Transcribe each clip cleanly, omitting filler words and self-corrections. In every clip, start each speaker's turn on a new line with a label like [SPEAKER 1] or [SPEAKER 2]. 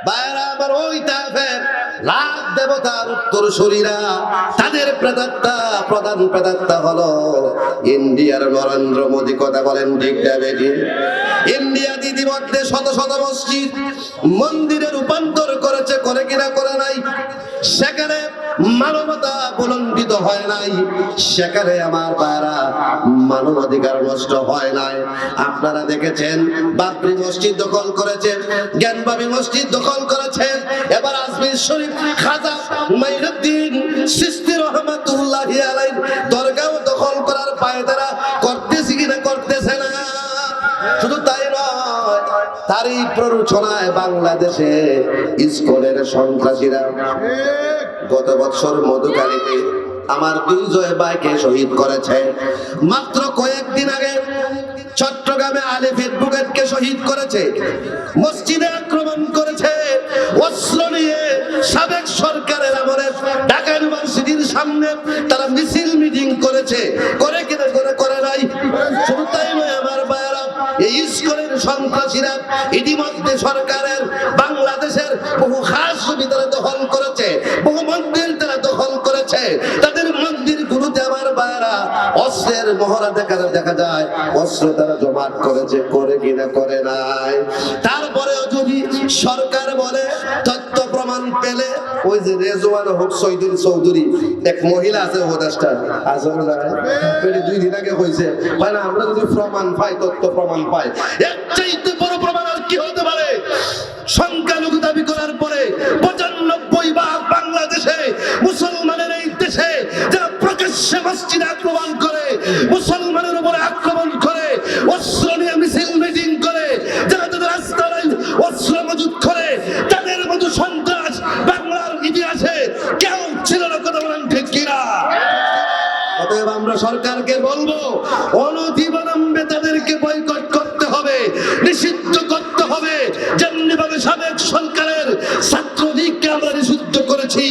[SPEAKER 1] বাইরা আমার ওই তাফের লাখ দেবতার উত্তরসূরিরা, তাদের প্রধান প্রেতাত্মা হলো ইন্ডিয়ার নরেন্দ্র মোদী। কথা বলেন ঠিক না বেটি? ইন্ডিয়া ইতিমধ্যে শত শত মসজিদ মন্দিরে রূপান্তর করেছে, করে কিনা করে নাই? সেখানে মানবতা বুলন্ডিত হয় নাই, সেখানে আমার বাইরা মানবাধিকার নষ্ট হয় নাই। আপনারা দেখেছেন বাবরি মসজিদ দখল করেছে, জ্ঞানবাবী মসজিদ দখল করেছে, এবার আজমির শরীফ খাজা মাইনুদ্দিন চিশতি রহমাতুল্লাহি আলাইহি দরগাও দখল করার পায়তারা করতেছে কিনা করতেছে না? শুধু তাই নয়, তারই প্ররোচনায় বাংলাদেশে ইসকনের সন্ত্রাসীরা গত বছর মধুকালীতে আমার 2 জয় ভাইকে শহীদ করেছে। মাত্র কয়েকদিন আগে চট্টগ্রামে আলী ফেসবুককে শহীদ করেছে, মসজিদে আক্রমণ করেছে, অস্ত্র নিয়ে সাবেক সরকারের আমলে ঢাকা ইউনিভার্সিটির সামনে তারা মিছিল মিটিং করেছে, করে কিনা করে নাই? শুধু তাই নয় আমার ভাইয়েরা, এই ইসকনের সন্ত্রাসীরা ইতিমধ্যে সরকারের বাংলাদেশের বহু খাস সুবিধা দখল করেছে, বহু মন্দির তারা দখল করেছে। তাদের মন্দিরগুলোতে আমার ভাইয়েরা অস্ত্রের মহড়া দেখা যায়, অস্ত্র তারা জমা করেছে, করে কিনা করে নাই? তারপরেও যদি সরকার বলে তথ্য প্রমাণ পেলে, ওই যে রেজওয়ান হক চৌধুরী এক মহিলা আছে উপদেষ্টা, আসলে না 2 দিন আগে হয়েছে, মানে আমরা যদি প্রমাণ পাই, তথ্য প্রমাণ পাই, এর চাইতে বড় প্রমাণ আর কি হতে পারে? সংখ্যালঘু দাবি করার পরে 95% বাংলাদেশে মুসলমানের এই দেশে যারা প্রকাশ্যে মসজিদে আক্রমণ করে, মুসলমানের উপরে আক্রমণ করে, অস্ত্র নিয়ে মিছিল মিটিং করে, যারা তাদের রাস্তায় অস্ত্র মজুত করে, তাদের মতো সন্ত্রাস বাংলার ইতিহাসে কেউ ছিল না। কথা বলেন ঠিক কিনা? অতএব আমরা সরকারকে বলবো, অনতিবিলম্বে তাদেরকে বয়কট করতে হবে, নিষিদ্ধ করতে হবে। যেমনি ভাবে সাবেক সরকারের ছাত্রলীগকে আমরা নিষিদ্ধ করেছি,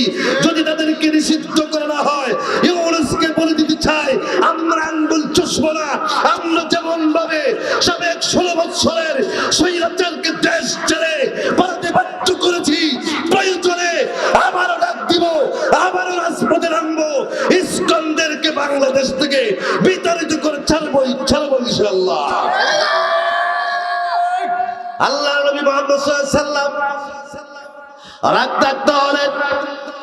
[SPEAKER 1] যদি তাদেরকে নিষিদ্ধ করে না হয়, ইউনুসকে বলে দিতে চাই আমরা আঙ্গুল চুষবো না। আমরা যেমন ভাবে সাবেক 16 বছরের স্বৈরাচারকে দেশ ছেড়ে পালাতে বাধ্য করেছি, প্রয়োজনে আবারও ডাক দিব, আবারও রাজপথে নামবো, ইসকনদেরকে বাংলাদেশ থেকে বিতাড়িত করে ছাড়বো ইনশাআল্লাহ। আল্লাহ নবী মুহাম্মদ সাল্লাল্লাহু আলাইহি সাল্লাম রাগ থাকতে হলেন,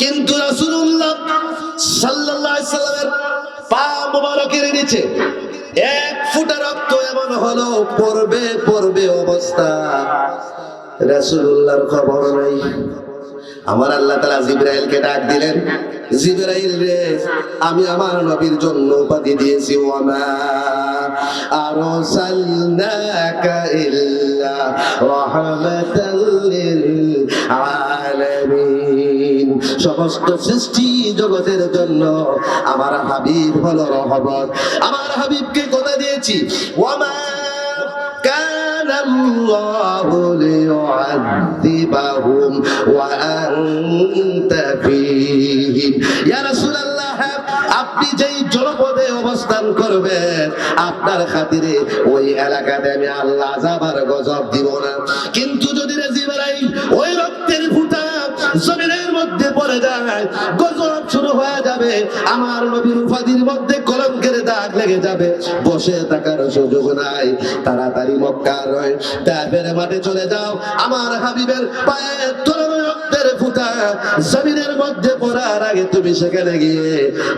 [SPEAKER 1] কিন্তু রাসূলুল্লাহ সাল্লাল্লাহু আলাইহি সাল্লামের পা মুবারকের নিচে 1 ফোঁটা রক্ত এমন হলো পড়বে অবস্থা, রাসূলুল্লাহর খবর নাই। আমার আল্লাহ তাআলা জিবরাইলকে ডাক দিলেন, জিবরাইল রে, আমি আমার নবীর জন্য উপাধি দিয়েছি ওয়ামা আরসালনাকা ইল্লা রাহমাতাল লিল আলামিন। সমস্ত সৃষ্টি জগতের জন্য আমার হাবিব হলো রহমত। আমার হাবিবকে কথা দিয়েছি, ওয়ামা আল্লাহু লিয়ুআযিবাহুম ওয়া আনতা ফীহিম। ইয়া রাসূলুল্লাহ, আপনি যেই জনপদে অবস্থান করবেন, আপনার খাতিরে ওই এলাকাতে আমি আল্লাহ আযাব আর গজব দিব না। কিন্তু যদি জিবরাইল ওই রক্তের ফোঁটা জমিনের মধ্যে পড়ে যায়, গজব শুরু হয়ে যাবে, আমার নবীর উপাধির মধ্যে কলঙ্কের দাগ লেগে যাবে, বসে থাকার সুযোগ নাই। তাড়াতাড়ি মক্কার তায়েফের মাঠে চলে যাও, আমার হাবিবের পায়ের তলার রক্তের ফোঁটা জমিনের মধ্যে পড়ার আগে তুমি সেখানে গিয়ে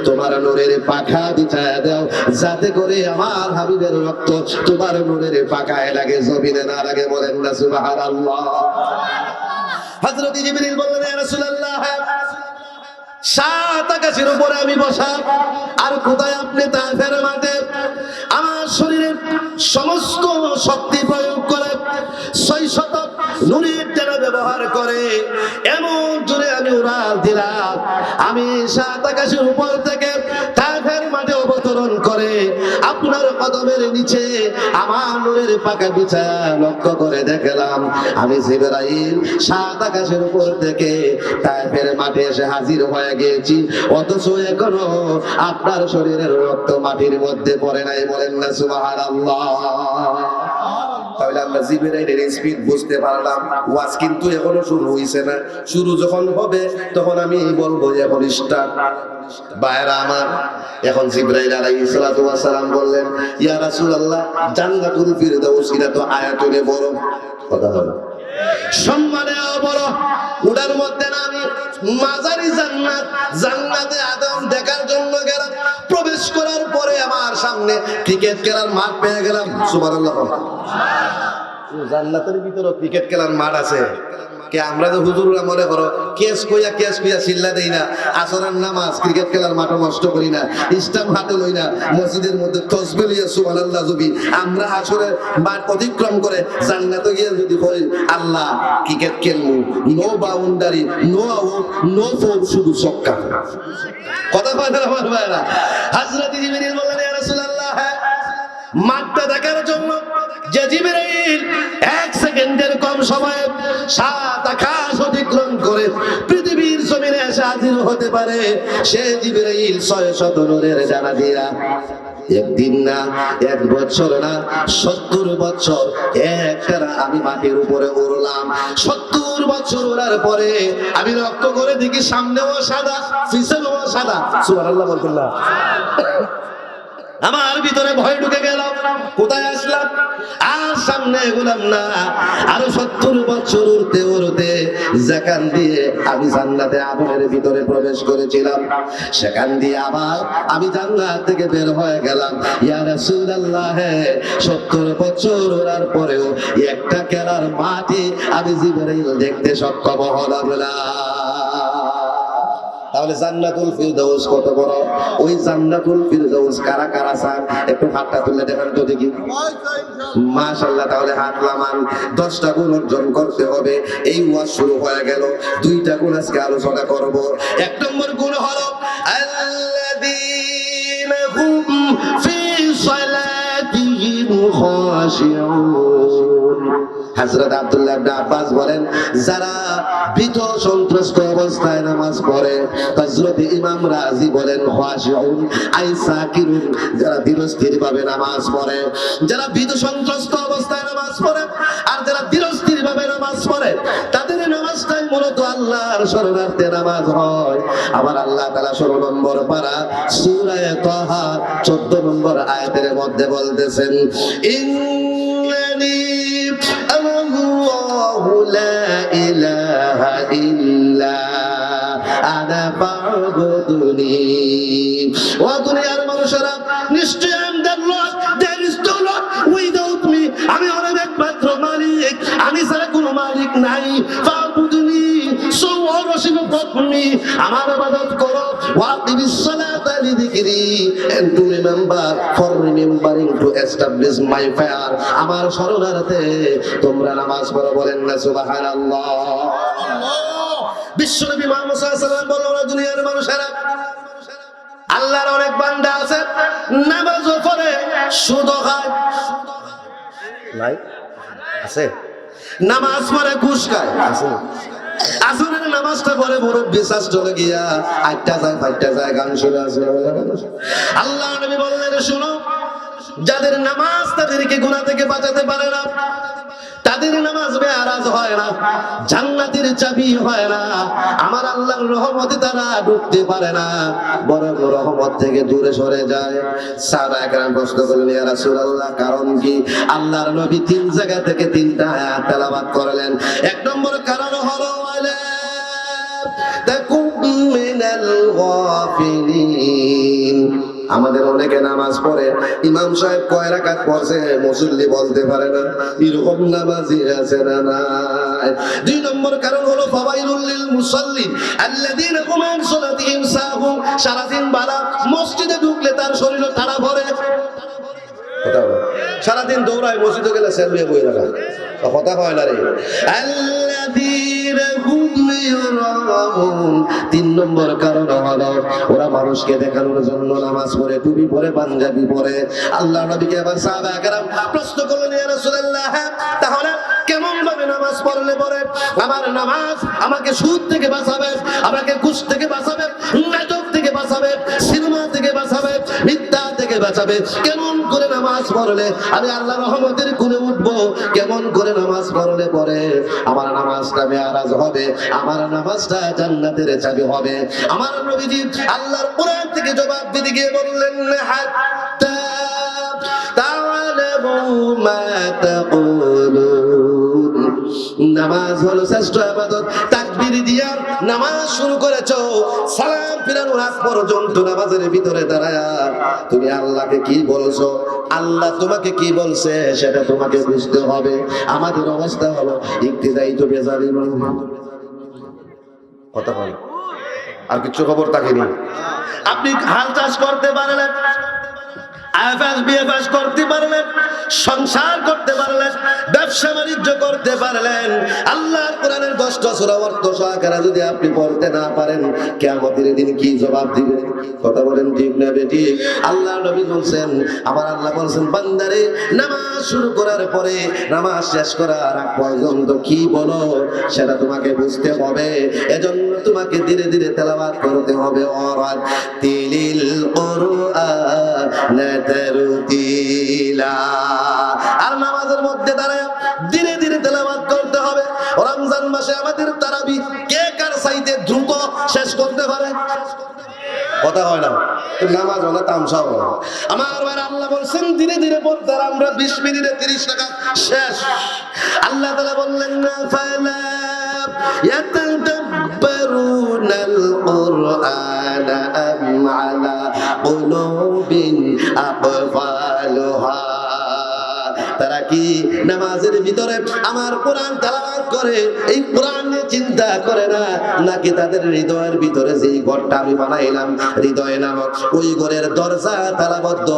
[SPEAKER 1] তোমার নূরের পাখা বিছায়া দাও, যাতে করে আমার হাবিবের রক্ত তোমার নূরের পাখায় লাগে, জমিনে না লাগে। বলেন না সুবহানাল্লাহ। হযরত জিবরিল বললেন, ইয়া রাসূলুল্লাহ, 7 আকাশের উপরে আমি বসা, আর কোথায় আপনি তায়েফের মাঠে? আমার শরীরের সমস্ত শক্তি প্রয়োগ করে 600 নূরের তেল ব্যবহার করে এমন জোরে আমি উড়াল দিলাম, আমি 7 আকাশের উপর থেকে তায়েফের মাঠে অবতরণ করে আপনার কদমের নিচে আমার নূরের পাকা বিছায়া লক্ষ্য করে দেখলাম আমি জিবরাইল 7 আকাশের উপর থেকে তায়েফের মাঠে এসে হাজির হয়ে গেছি, অথচ এখনো আপনার শরীরের রক্ত মাটির মধ্যে পড়ে নাই। বলেন না সুবহানাল্লাহ। তাহলে আমরা জিবরাইলের স্পিড বুঝতে পারলাম। ওয়াজ কিন্তু এখনো শুরু হইছে না। শুরু যখন হবে তখন আমি বলবো এখন স্টার্ট। ভাইরা আমার, এখন জিবরাইল আলাইহিস সালাতু ওয়াস সালাম বললেন, ইয়া রাসূলুল্লাহ, জান্নাতুল ফিরদাউস এটা তো আয়াতনে বড় কথা হলো, সম্মানে বড়, ওটার মধ্যে না আমি মাঝারি জান্নাত, জান্নাতে আদম দেখার জন্য গেলাম। প্রবেশ করার পরে আমার সামনে ক্রিকেট খেলার মাঠ পেয়ে গেলাম। সুবহানাল্লাহ। জান্নাতের ভিতরে ক্রিকেট খেলার মাঠ আছে। কে আমরা তো হুজুররা মনে করো কেস কইয়া চিল্লা দেই না, আসরের নামাজ ক্রিকেট খেলার মাঠে নষ্ট করি না, ইসলাম হাতে লই না, মসজিদের মধ্যে তাসবিহ লিয়া সুবহানাল্লাহ জবি আমরা আসরের মাঠ অতিক্রম করে জান্নাতে গিয়ে যদি কই আল্লাহ ক্রিকেট খেলমু, no boundary, no out, no four, শুধু ছক্কা। কথা বলেন আমার ভাইরা। হযরত জিবরিল বললেন, ইয়া রাসূলুল্লাহ, মাঠটা দেখার জন্য যে জিবরাইল 1 সেকেন্ডের কম সময়ে 7 আকাশ অতিক্রম করে পৃথিবীর জমিনে এসে হাজির হতে পারে, সে জিবরাইল 600 নূরের ডানা দিয়া একদিন না, 1 বছর না, 70 বছর একটানা আমি মাটির উপরে উড়লাম। 70 বছর উড়ার পরে আমি লক্ষ্য করে দেখি সামনেও সাদা, পিছনেও সাদা। সুবহানাল্লাহ বলতেল্লাহ। আমার ভিতরে ভয় ঢুকে গেল, কোথায় আসলাম? আর সামনে এগুলাম না। আরো 70 বছর উড়তে উড়তে যেখান দিয়ে আমি জান্নাতে আদমের ভিতরে প্রবেশ করেছিলাম, সেখান দিয়ে আবার আমি জান্নাত থেকে বের হয়ে গেলাম। ইয়া রাসূলুল্লাহ, 70 বছর ওড়ার পরেও একটা খেলার মাঠে আমি জিবরাইল দেখতে সক্ষম হলাম না। তাহলে জান্নাতুল ফিরদাউস কত বড়! ওই জান্নাতুল ফিরদাউস কারা কারা চান একটু হাতটা তুলে দেখান তো দেখি। মাশাআল্লাহ। তাহলে হাত লামান। 10টা গুণ অর্জন করতে হবে। এই ওয়াজ শুরু হয়ে গেল। 2টা গুণ আজকে আলোচনা করব। 1 নম্বর গুণ হলো আল্লাযীনা হুম ফি সালাতিহিম খাশিউন। হযরত আব্দুল্লাহ ইবনে আব্বাস বলেন, যারা ভীত সন্ত্রস্ত অবস্থায় নামাজ পড়ে, হযরত ইমাম রাজি বলেন খাশিউন আই সাকিরুন, যারা ধীরস্থির ভাবে নামাজ পড়ে, যারা ভীত সন্ত্রস্ত অবস্থায় নামাজ পড়ে আর যারা ধীরস্থির ভাবে নামাজ পড়ে, তাদের নামাজটাই মূলত আল্লাহর শরণার্থে নামাজ হয়। আবার আল্লাহ তাআলা 16 নম্বর পারা সূরা তাহা 14 নম্বর আয়াতের মধ্যে বলতেছেন, ইন্নানি আল্লাহু লা ইলাহা ইল্লা আনা ফা'বুদুনি। ও দুনিয়ার মানুষেরা, নিশ্চয় আমি আল্লাহ, there is no Lord without me, আমি হলাম একমাত্র মালিক, আমি ছাড়া কোনো মালিক নাই। ফা'বুদুনি, so worship me, আমার ইবাদত করো। ওয়াকিমিস সালাতা লিযিকরি, and to remember, for remembering to establish my prayer, আমার শরণার্থে তোমরা নামাজ পড়ো। বলেন না সুবহানাল্লাহ। বিশ্বনবী মুহাম্মদ সাল্লাল্লাহু আলাইহি ওয়াসাল্লাম বললেন, দুনিয়ার মানুষেরা, আল্লাহর অনেক বান্দা আছে নামাজও পড়ে সুদও খায়। নাই আছে? নামাজ পড়ে ঘুষ খায় আছে? আসরের নামাজটা পড়ে মুরব্বি শ্বাস চলে গিয়া 8টা যায় 5টা যায় গান শুনে আছে। আল্লাহ নবী বললেন, শুনো, যাদের নামাজ তাদেরকে গুনাহ থেকে বাঁচাতে পারে না, তাদের নামাজ বেয়ারাজ হয় না, জান্নাতের চাবি হয় না, আমার আল্লাহর রহমতে তারা ঢুকতে পারে না, বরং রহমত থেকে দূরে সরে যায়। সাহাবায়ে কেরাম প্রশ্ন করলেন, ইয়া রাসূলুল্লাহ, কারণ কি? আল্লাহর নবী 3 জায়গা থেকে 3টা আয়াত তেলাওয়াত করলেন। 1 নম্বর কারণ হলো ওয়ালা তাকুম মিনাল গাফিলিন। আমাদের অনেকে নামাজ পড়ে, ইমাম সাহেব কয় রাকাত পড়ছে মুসল্লি বলতে পারে না, এরকম নামাজি আছে না নাই? 2 নম্বর কারণ হলো ফাওয়াইলুল লিল মুসাল্লিন আল্লাযীনা হুম আন সালাতিহিম সাহুন। সারাদিন বালা মসজিদে ঢুকলে তার শরীরে তাড়া ভরে, সারাদিন দৌড়ায়, মসজিদে গেলে সেলফি বই রাখা, কথা হয় না রে। আল্লাযীনা হুম ইউরাউন। 3 নম্বর কারণ হলো ওরা মানুষকে দেখানোর জন্য নামাজ পড়ে, টুপি পরে, পাঞ্জাবি পরে। আল্লাহ নবীকে আবার সাহাবায়ে কেরাম প্রশ্ন করলেন, ইয়া রাসূলুল্লাহ, তাহলে কেমন ভাবে নামাজ পড়লে পরে আমার নামাজ আমাকে সুদ থেকে বাঁচাবে, আমাকে ঘুষ থেকে বাঁচাবে, নাটক থেকে বাঁচাবে, সিনেমা থেকে বাঁচাবে, মিথ্যা থেকে আমাকে বাঁচাবে, কেমন করে নামাজ পড়লে আমি আল্লাহ রহমতের কোলে উঠবো, কেমন করে নামাজ পড়লে পরে আমার নামাজটা মেরাজ হবে, আমার নামাজটা জান্নাতের চাবি হবে। আমার নবীজি আল্লাহর কোরআন থেকে জবাব দিতে গিয়ে বললেন, হাত্তা তা'লামু মা তাকুলুন, নামাজ হলো শ্রেষ্ঠ ইবাদত। তাকবীর দিয়া নামাজ শুরু করেছো, সালাম ফিরানোর আগ পর্যন্ত নামাজের ভিতরে দাঁড়ায়া তুমি আল্লাহকে কি বলছো, আল্লাহ তোমাকে কি বলছে সেটা তোমাকে বুঝতে হবে। আমাদের অবস্থা হলো ইক্তিদাই তো বেজারি কথা বলে, আর কিছু খবর থাকেনি। আপনি হাল চাষ করতে পারলেন, আইএফএস বিএফএস করতে পারলেন, সংসার করতে পারলেন, ব্যবসা বাণিজ্য করতে পারলেন, আল্লাহর কোরআনের 10টা সূরা অর্থ সহকারে যদি আপনি পড়তে না পারেন, কিয়ামতের দিন কি জবাব দিবেন? কথা বলেন ঠিক না বেটি? আল্লাহ নবী বলছেন, আমার আল্লাহ বলছেন, বান্দারে নামাজ শুরু করার পরে নামাজ শেষ করার আগ পর্যন্ত কি বলো সেটা তোমাকে বুঝতে হবে। এজন্য তোমাকে ধীরে ধীরে তেলাওয়াত করতে হবে। ওয়ারাতিলিল কুরআন তারতিলা, আর নামাজের মধ্যে দাঁড়ায় ধীরে ধীরে তেলাওয়াত করতে হবে। রমজান মাসে আমাদের তারাবি কে কার চাইতে দ্রুত শেষ করতে পারে? কথা হয় না, নামাজ হলো তামসা হলো। আমার ভাই আল্লাহ বলছেন ধীরে ধীরে পড়তে, আমরা 20 মিনিটে 30 টাকা শেষ। আল্লাহ তাআলা বললেন না ফালা ইয়াতাদাব্বারুনাল কুরআনা আম আলা কুলুবিন আকফালুহা, তারা কি নামাজের ভিতরে আমার কোরআন তেলাওয়াত করে এই কোরআন নিয়ে চিন্তা করে না, নাকি তাদের হৃদয়ের ভিতরে যেই ঘরটা আমি বানাইলাম হৃদয় নামক ওই ঘরের দরজা তালাবদ্ধ?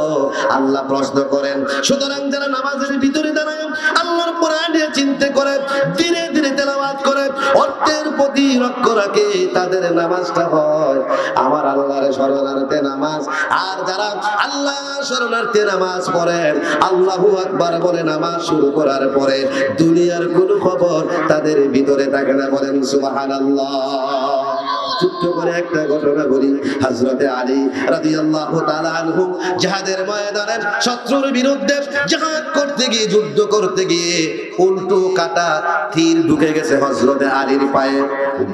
[SPEAKER 1] আল্লাহ প্রশ্ন করেন। সুতরাং যারা নামাজের ভিতরে দাঁড়ায় আল্লাহর কোরআন নিয়ে চিন্তা করে, ধীরে ধীরে তেলাওয়াত করে, অর্থের প্রতি লক্ষ্য রাখে, তাদের নামাজটা হয় আমার আল্লাহর শরণার্থে নামাজ। আর যারা আল্লাহ শরণার্থে নামাজ পড়েন, আল্লাহু আকবার বলে নামাজ শুরু করার পরে দুনিয়ার কোনো খবর তাদের ভিতরে থাকে না। বলেন সুবহানাল্লাহ। ছোট্ট করে একটা ঘটনা বলি। হযরতে আলী রাদিয়াল্লাহু তাআলা আনহু জিহাদের ময়দানে শত্রুর বিরুদ্ধে জিহাদ করতে গিয়ে, যুদ্ধ করতে গিয়ে উল্টো কাটা তীর ঢুকে গেছে হযরতে আলীর পায়ে।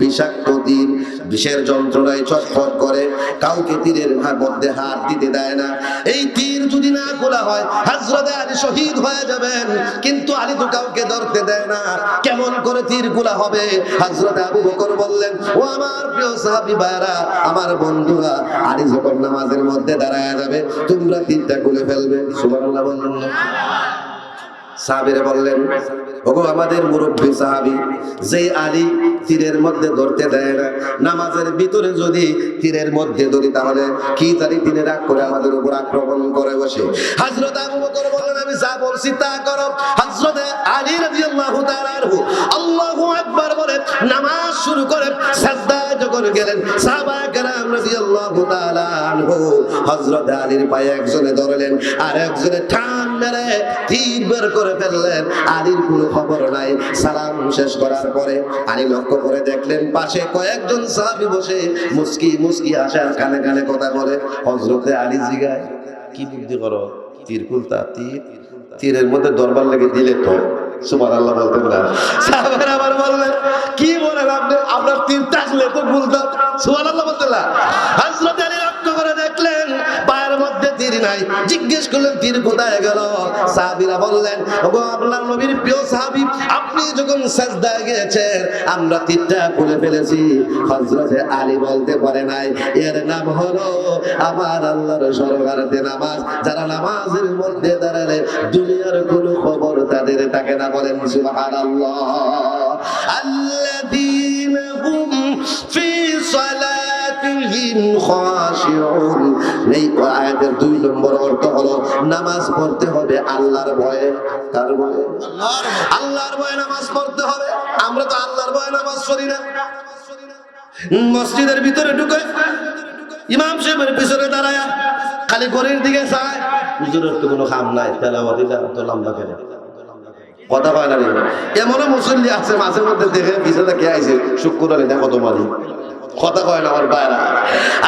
[SPEAKER 1] বিষাক্ত তীর, বিষের যন্ত্রণায় ছটফট করে, কাউকে তীরের মধ্যে হাত দিতে দেয় না। এই তীর যদি না খোলা হয় হযরতে আলী শহীদ হয়ে যাবেন, কিন্তু আলী তো কাউকে ধরতে দেয় না। কেমন করে তীর খোলা হবে? হযরতে আবু বকর বললেন, ও আমার প্রিয় সাহাবী ভাইরা, আমার বন্ধুরা, আলী যখন নামাজের মধ্যে দাঁড়ায় যাবে তোমরা তীরটা খুলে ফেলবে। সুবহানাল্লাহ বললেন না? সাহাবীরা বললেন, ওগো আমাদের মুরব্বী সাহাবী, যে আলী তীরের মধ্যে ধরতে দেয় না, নামাজের ভিতরে যদি তীরের মধ্যে ধরি তাহলে কি জানি তিনি রাগ করে আমাদের উপর আক্রমণ করে বসে। হযরত আবু বকর বললেন, আমি যা বলছি তা করো। হযরত আলী রাদিয়াল্লাহু তাআলা আনহু আল্লাহু আকবার বলে নামাজ শুরু করে সাজদায় যখন গেলেন, সাহাবায়ে কেরাম রাদিয়াল্লাহু তাআলা আনহু হযরত আলীর পায়ে একজনে ধরলেন, আর একজনে টান মেরে তীর বের করে ফেললেন। আলীর কোনো খবর নাই। সালাম শেষ করার পরে আলী লক্ষ্য করে দেখলেন পাশে কয়েকজন সাহাবী বসে মুস্কি মুস্কি হাসে, কানে কানে কথা বলে। হযরতে আলী জিগায়, কি বুদ্ধি করো, তীর খুলতা? তীরের মধ্যে দরবার লেগে দিলে তো। সুবহানাল্লাহ বলতেন না? সাহাবারা আবার বললেন, কি বলেন আপনি, আপনার তীর থাকলে তো খুলতাম। সুবহানাল্লাহ বলতেন না? হযরতে আলী লক্ষ্য করে দেখলেন পায়ের মধ্যে তীর নাই। জিজ্ঞেস করলেন, তীর কোথায় গেল? সাহাবীরা বললেন, ওগো আল্লাহর নবীর প্রিয় সাহাবী, আপনি যখন সাজদায় গিয়েছেন আমরা তীরটা খুলে ফেলেছি। হযরতে আলী বলতে পারে নাই, এর নাম হলো আমার আল্লাহর শরণার্থে নামাজ। যারা নামাজের মধ্যে দাঁড়ালে দুনিয়ার কোনো খবর তাদের থাকে না। বলেন সুবহানাল্লাহ। আল্লাযীনা হুম ফি সালাতিহিম খাশিউন। এই আয়াতের 2 নম্বর অর্থ হলো নামাজ পড়তে হবে আল্লাহর ভয়ে। কার ভয়ে? আল্লাহর ভয়ে নামাজ পড়তে হবে। আমরা তো আল্লাহর ভয়ে নামাজ পড়ি না। মসজিদের ভিতরে ঢুকে ইমাম সাহেবের পিছনে দাঁড়ায় খালি ঘরের দিকে চায়, হুজুরের তো কোনো কাম নাই, তেলাওয়াত তো লম্বা করে কথা হয় না। এমনও মুসল্লি আছে মাঝে মধ্যে দেখে পিছনে কে আইছে শুক্র আলী দেখো তোমারই কথা কয় না। আমার ভাইরা,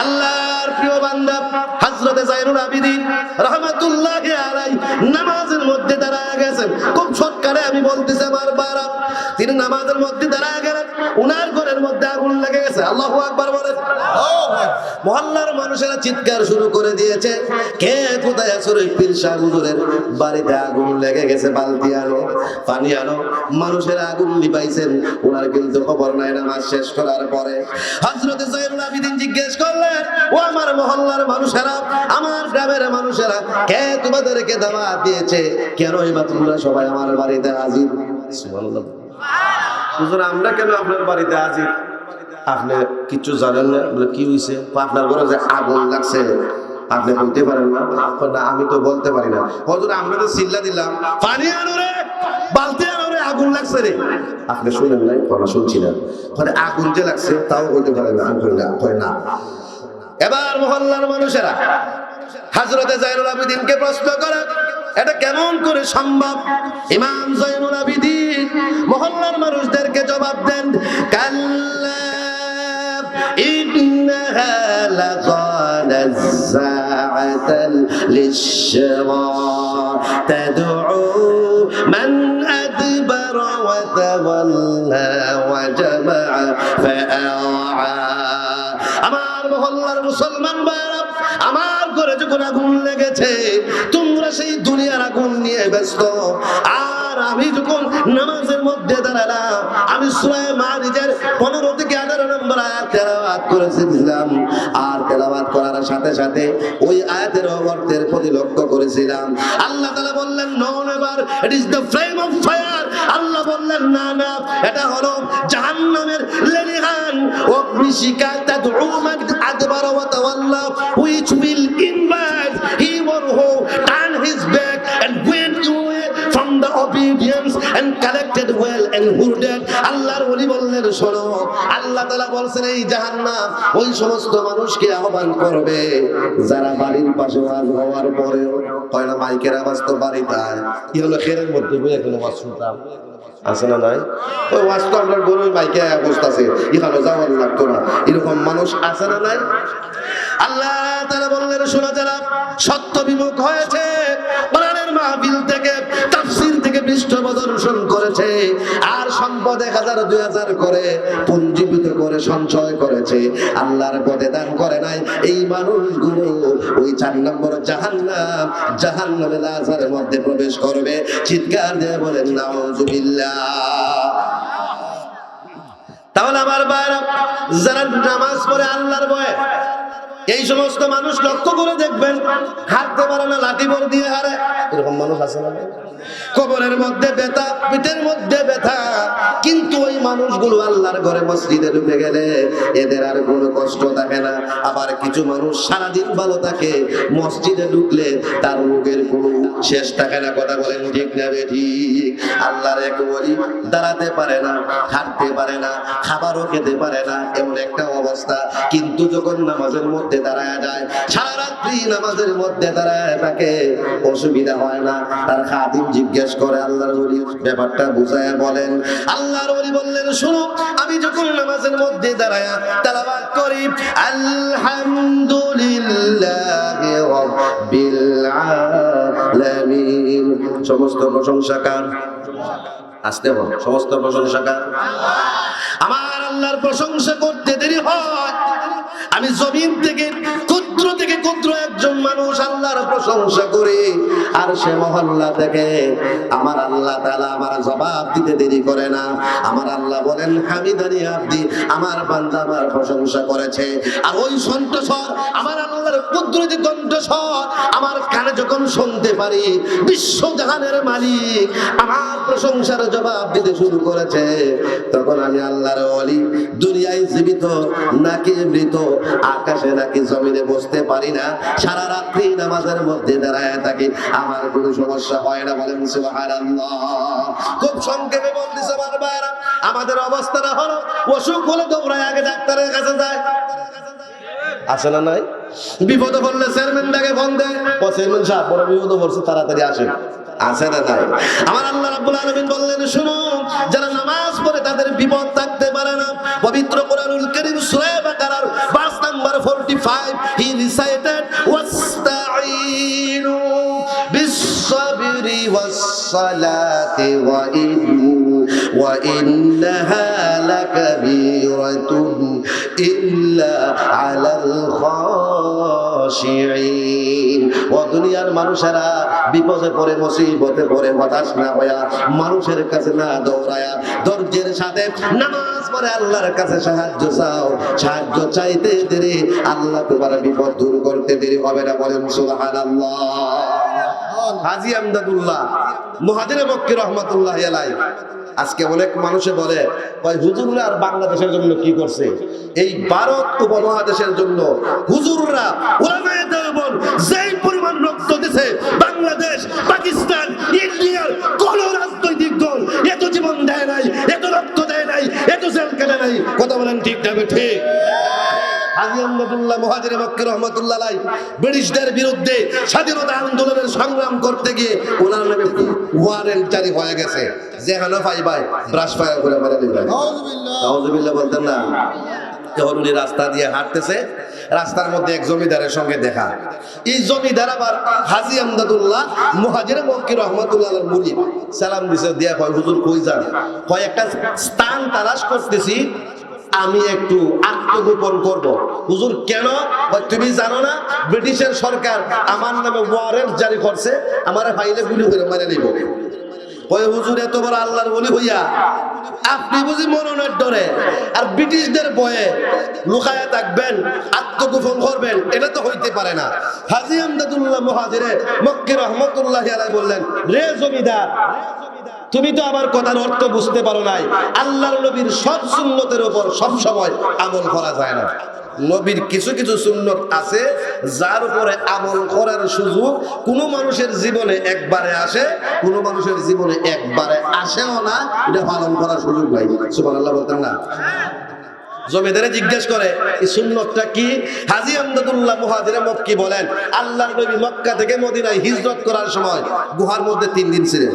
[SPEAKER 1] আল্লাহর প্রিয় বান্দা হযরত যায়নুল আবিদিন রাহমাতুল্লাহি আলাইহি নামাজের মধ্যে দাঁড়ায় গেছেন। খুব শর্টকাটে আমি বলতেছি আমার বারা, তিনি নামাজের মধ্যে দাঁড়ায় গেলেন, উনার ঘরের মধ্যে আগুন লেগে গেছে। আল্লাহু আকবার বলেন। মহল্লার মানুষেরা চিৎকার শুরু করে দিয়েছে, কে কোথায় আছো রে? পীর সাহেব হুজুরের বাড়িতে আগুন লেগে গেছে, বালতি আনো, পানি আনো। মানুষেরা আগুন নিভাইছেন, ওনার কিন্তু খবর নাই। নামাজ শেষ করার পরে হযরত যায়নুল আবিদিন জিজ্ঞেস করলেন, ও আমার মহল্লার মানুষেরা, আমার গ্রামের মানুষেরা, কে তোমাদেরকে দাওয়াত দিয়েছে? কেন এবার তোমরা সবাই আমার বাড়িতে হাজির? সুবহানাল্লাহ। হুজুর আমরা কেন আপনার বাড়িতে হাজির? আপনি কিছু জানেন না? বলে কি হইছে? আপনার ঘরে যে আগুন লাগছে আপনি বলতে পারেন না? না আমি তো বলতে পারি না। হুজুর আমরা তো চিল্লা দিলাম, পানি আনো রে, বালতি আনো রে, আগুন লাগছে রে। আপনি শুনেন নাই? কথা শুনছি না। আগুন যে লাগছে তাও বলতে পারেন না? আমি কই না। এবার মহল্লার মানুষেরা হযরতে যায়নুল আবিদিনকে প্রশ্ন করে, এটা কেমন করে সম্ভব? ইমাম যায়নুল আবিদিন মহল্লার মানুষদেরকে জবাব দেন, কাল্লা ইন্নাহা লাযা'আতান লিশ-শিরা তাদ'উ মান আদবারা ওয়া তাওয়াল্লা ওয়া জামা'a ফাআ'আ। আমার মহল্লার মুসলমান ভাইরা, আমার ঘরে যখন আগুন লেগেছে তোমরা সেই দুনিয়ার আগুন নিয়ে ব্যস্ত, আর আমি যখন নামাজের মধ্যে দাঁড়ালাম আমি সূরা মারিজের 15 থেকে 18 নম্বর আয়াত তেলাওয়াত করেছিলাম, আর তেলাওয়াত করার সাথে সাথে ওই আয়াতের অর্থের প্রতি লক্ষ্য করেছিলাম। আল্লাহ তাআলা বললেন no never, it is the flame of fire. আল্লাহ বললেন না না, এটা হলো জাহান্নামের লেলিহান অগ্নিশিখা, তাদ'উ মান আদবারা ওয়া তাওয়াল্লা, which will invite him or who turn his back and went away from the obedience and collected well and hoarded. আল্লাহর ওলি বললেন শোনো, আল্লাহ তাআলা বলছেন এই জাহান্নাম ওই সমস্ত মানুষকে আহ্বান করবে যারা বাড়ির পাশে ওয়াজ হওয়ার পরেও কয় না মাইকের আওয়াজ তো বাড়িতে আয়, কি হলো খেরের মধ্যে বই এখন ওয়াজ শুনতাম আছে না নাই? ওই ওয়াজ তো আমরা গরুর মাইকে অবস্থা আছে, এখানে যাওয়ার লাগতো না, এরকম মানুষ আছে না নাই? আল্লাহ তাআলা বললেন শোনো, যারা সত্য বিমুখ হয়েছে, কোরআনের মাহফিল থেকে তাফসীর থেকে পৃষ্ঠ প্রদর্শন করেছে, আর সম্পদ 1000 2000 করে পুঞ্জীভূত করে সঞ্চয় করেছে, আল্লাহর পথে দান করে নাই, এই মানুষগুলো ওই 4 নম্বর জাহান্নামে লাজারের মধ্যে প্রবেশ করবে। চিৎকার দিয়ে বলেন নাউযুবিল্লাহ। তাহলে আমার ভাইরা, যারা নামাজ পড়ে আল্লাহর ভয়ে, এই সমস্ত মানুষ লক্ষ্য করে দেখবেন হাঁটতে পারে না, লাঠি বল দিয়ে হারে, এরকম মানুষ আছে না? কবরের মধ্যে ব্যথা, পিঠের মধ্যে ব্যথা, কিন্তু ওই মানুষগুলো আল্লাহর ঘরে মসজিদে ঢুকে গেলে এদের আর কোনো কষ্ট থাকে না। আবার কিছু মানুষ সারাদিন ভালো থাকে, মসজিদে ঢুকলে তার রোগের কোনো শেষ থাকে না। কথা বলেন ঠিক না বেঠিক? আল্লাহর এক ওলি দাঁড়াতে পারে না, হাঁটতে পারে না, খাবারও খেতে পারে না, এমন একটা অবস্থা, কিন্তু যখন নামাজের মধ্যে দাঁড়ায় যায়, সারা রাত্রি নামাজের মধ্যে দাঁড়ায় থাকে, অসুবিধা হয় না। তার খাদিম জিজ্ঞেস করে আল্লাহর ওলি ব্যাপারটা বুঝায়া বলেন। আল্লাহর ওলি বললেন শোনো, আমি যখন নামাজের মধ্যে দাঁড়ায় তেলাওয়াত করি আলহামদুলিল্লাহি রাব্বিল আলামিন, সমস্ত প্রশংসা কার? আসতে বল, সমস্ত প্রশংসা কার? আমার আল্লাহর প্রশংসা করতে দেরি হয়, আমি জমিন থেকে ক্ষুদ্র থেকে ক্ষুদ্র একজন মানুষ আল্লাহর প্রশংসা করি, আর সে মহল্লা থেকে আমার আল্লাহ তাআলা আমার জবাব দিতে দেরি করে না। আমার আল্লাহ বলেন হামিদানি আব্দি, আমার বান্দা আমার প্রশংসা করেছে। আর ওই কণ্ঠস্বর, আমার আল্লাহর কুদরতি কণ্ঠস্বর আমার কানে যখন শুনতে পারি, বিশ্বজাহানের মালিক আমার প্রশংসার জবাব দিতে শুরু করেছে, তখন আমি আল্লাহর ওলি দুনিয়ায় জীবিত নাকি মৃত, আকাশে নাকি জমিনে বসতে পারি না, সারা রাত্রি নামাজের মধ্যে দাঁড়ায় থাকি, আমার কোনো সমস্যা হয় না। বলেন সুবহানাল্লাহ। খুব সংক্ষেপে বলতেছে আমার ভাইরা, আমাদের অবস্থাটা হলো অসুখ হলে দৌড়ায় আগে ডাক্তারের কাছে যায়, আছে না নাই? বিপদে পড়লে চেয়ারম্যানটাকে ফোন দেয়, ও চেয়ারম্যান সাহেব বড় বিপদে পড়ছে, তাড়াতাড়ি আসেন, আছে না নাই? আমার আল্লাহ রাব্বুল আলামিন বললেন শুনো, যারা নামাজ পড়ে তাদের বিপদ থাকতে পারে না। পবিত্র কোরআনুল কারীম সূরা বাকারার verse number 45 he recited wasta'inu bis-sabri was-salati wa innaha lakabiratun illa 'alal khashi'in। ও দুনিয়ার মানুষেরা, বিপদে পড়ে মুসিবতে পড়ে হতাশ না হইয়া, মানুষের কাছে না দৌড়ায়া, ধৈর্যের সাথে নামাজ পড়ে আল্লাহর কাছে সাহায্য চাও। সাহায্য চাইতে দেরি, আল্লাহ তোমার বিপদ দূর করতে দেরি হবে না। বলেন সুবহানাল্লাহ। হাজী আমদাদুল্লাহ মুহাজিরে মক্কি রহমাতুল্লাহি আলাইহি। আজকে অনেক মানুষে বলে ভাই হুজুররা আর বাংলাদেশের জন্য কি করছে? এই ভারত উপমহাদেশের জন্য হুজুররা উলামায়ে দেওবন্দ যেই পরিমাণ রক্ত দিয়েছে, বাংলাদেশ, পাকিস্তান, ইন্ডিয়ার কোন রাজনৈতিক দল এত জীবন দেয় নাই, এত রক্ত দেয় নাই, এত জেল কেটে নাই। কথা বলেন ঠিক না ঠিক? হাজী আমদাদুল্লাহ মুহাজিরে মক্কি রহমাতুল্লাহ আলাইহি ব্রিটিশদের বিরুদ্ধে স্বাধীনতা আন্দোলনের সংগ্রাম করতে গিয়ে ওনার নামে ওয়ারেন্ট জারি হয়ে গেছে। যেখানে পাইবাই ব্রাশ ফায়ার করে মেরে দিবেন। নাউজুবিল্লাহ বলতেন না। যখন উনি রাস্তা দিয়ে হাঁটতেছে, রাস্তার মধ্যে এক জমিদারের সঙ্গে দেখা। এই জমিদার আবার হাজী আমদাদুল্লাহ মুহাজিরে মক্কি রহমাতুল্লাহ আলাইহির মুরিদ। সালাম দিছে, দিয়া কয় হুজুর কই যান? কয় একটা স্থান তালাশ করতেছি, আমি একটু আত্মগোপন করব। হুজুর কেন? তুমি জানো না ব্রিটিশের সরকার আমার নামে ওয়ারেন্ট জারি করছে, আমার ফাইলে গুলি করে মেরে নিব। কয় হুজুর এত বড় আল্লাহর ওলি হইয়া আপনি বুঝি মরণের ডরে আর ব্রিটিশদের ভয়ে লুকায়া থাকবেন, আত্মগোপন করবেন? এটা তো হইতে পারে না। হাজী আমদাদুল্লাহ মুহাজিরে মক্কি রহমাতুল্লাহি আলাইহি বললেন, রে জমিদার, তুমি তো আমার কথার অর্থ বুঝতে পারো নাই। আল্লাহর নবীর সব সুন্নতের উপর সব সময় আমল করা যায় না। নবীর কিছু কিছু সুন্নত আছে যার উপরে আমল করার সুযোগ কোনো মানুষের জীবনে একবারে আসে, কোনো মানুষের জীবনে একবারে আসেও না, এটা পালন করার সুযোগ নাই। সুবহানাল্লাহ বলতেন না? জমিদারে জিজ্ঞেস করে এই সুন্নতটা কি? হাজী আমদাদুল্লাহ মুহাজিরে মক্কি বলেন, আল্লাহর নবী মক্কা থেকে মদিনায় হিজরত করার সময় গুহার মধ্যে 3 দিন ছিলেন।